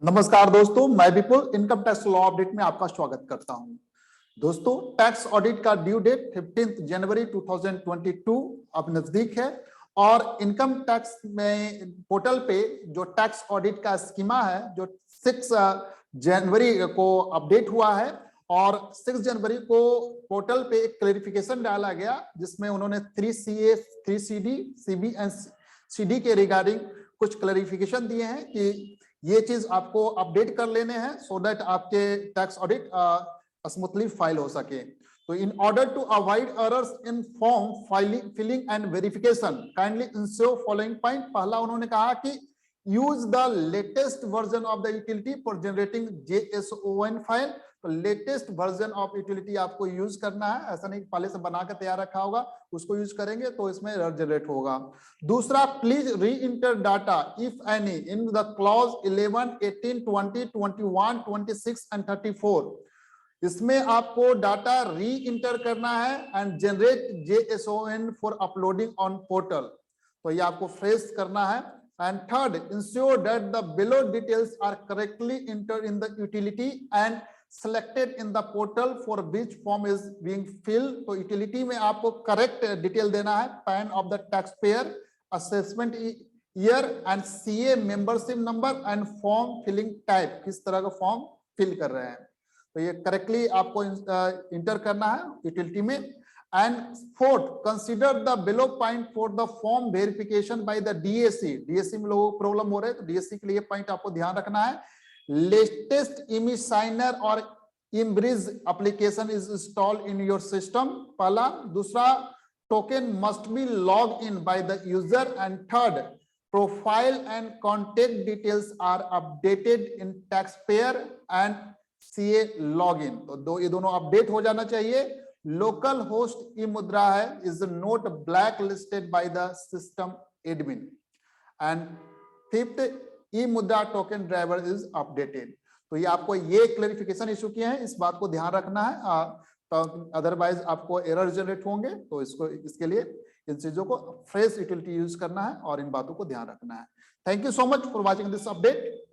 नमस्कार दोस्तों, मैं विपुल इनकम टैक्स लॉ अपडेट में आपका स्वागत करता हूं। दोस्तों, टैक्स ऑडिट का ड्यू डेट 15 जनवरी 2022 अब नजदीक है और इनकम टैक्स में पोर्टल पे जो टैक्स ऑडिट का स्कीमा है जो 6 जनवरी को अपडेट हुआ है और 6 जनवरी को पोर्टल पे एक क्लैरिफिकेशन डाला गया जिसमें उन्होंने 3CA, 3CD, CB and CD के रिगार्डिंग कुछ क्लैरिफिकेशन दिए हैं कि ये चीज आपको अपडेट कर लेने हैं सो दैट आपके टैक्स ऑडिट स्मूथली फाइल हो सके। तो in order to avoid errors in form filling and verification kindly ensure following point. पहला उन्होंने कहा कि use the latest version of the utility for generating JSON file. तो latest version of utility आपको use करना है, ऐसा नहीं पहले से बना के तैयार रखा होगा, उसको यूज करेंगे तो इसमें एरर जनरेट होगा। दूसरा, please re enter data if any in the clause 11, 18, 20, 21, 26 and 34। इसमें आपको डाटा री इंटर करना है and generate JSON for uploading on portal. तो ये आपको फ्रेश करना है। And third, ensure that the below details are correctly enter in the utility and selected in the portal for which form is being filled। तो utility में आपको correct detail देना है, PAN of the taxpayer, assessment year and CA membership number and form filling type, किस तरह का form fill कर रहे हैं। तो ये करेक्टली आपको इंटर करना है यूटिलिटी में। And fourth, consider the below point for the form verification by the DAC में लोगों को प्रॉब्लम हो रहे हैं तो DAC के लिए पॉइंट आपको ध्यान रखना है। लेटेस्ट इमेज साइनर और emBridge application is installed in your system, पहला। दूसरा, token must be log in by the user. And third, profile and contact details are updated in tax payer and CA log in. तो ये दोनों update हो जाना चाहिए। Local host e Mudra है is not black listed by the system admin. And fifth, e Mudra token driver is updated. तो ये आपको ये क्लैरिफिकेशन इशू किए हैं, इस बात को ध्यान रखना है, तो अदरवाइज आपको एरर जनरेट होंगे। तो इसके लिए इन चीजों को फ्रेश यूटिलिटी यूज करना है और इन बातों को ध्यान रखना है। Thank you so much for watching this update.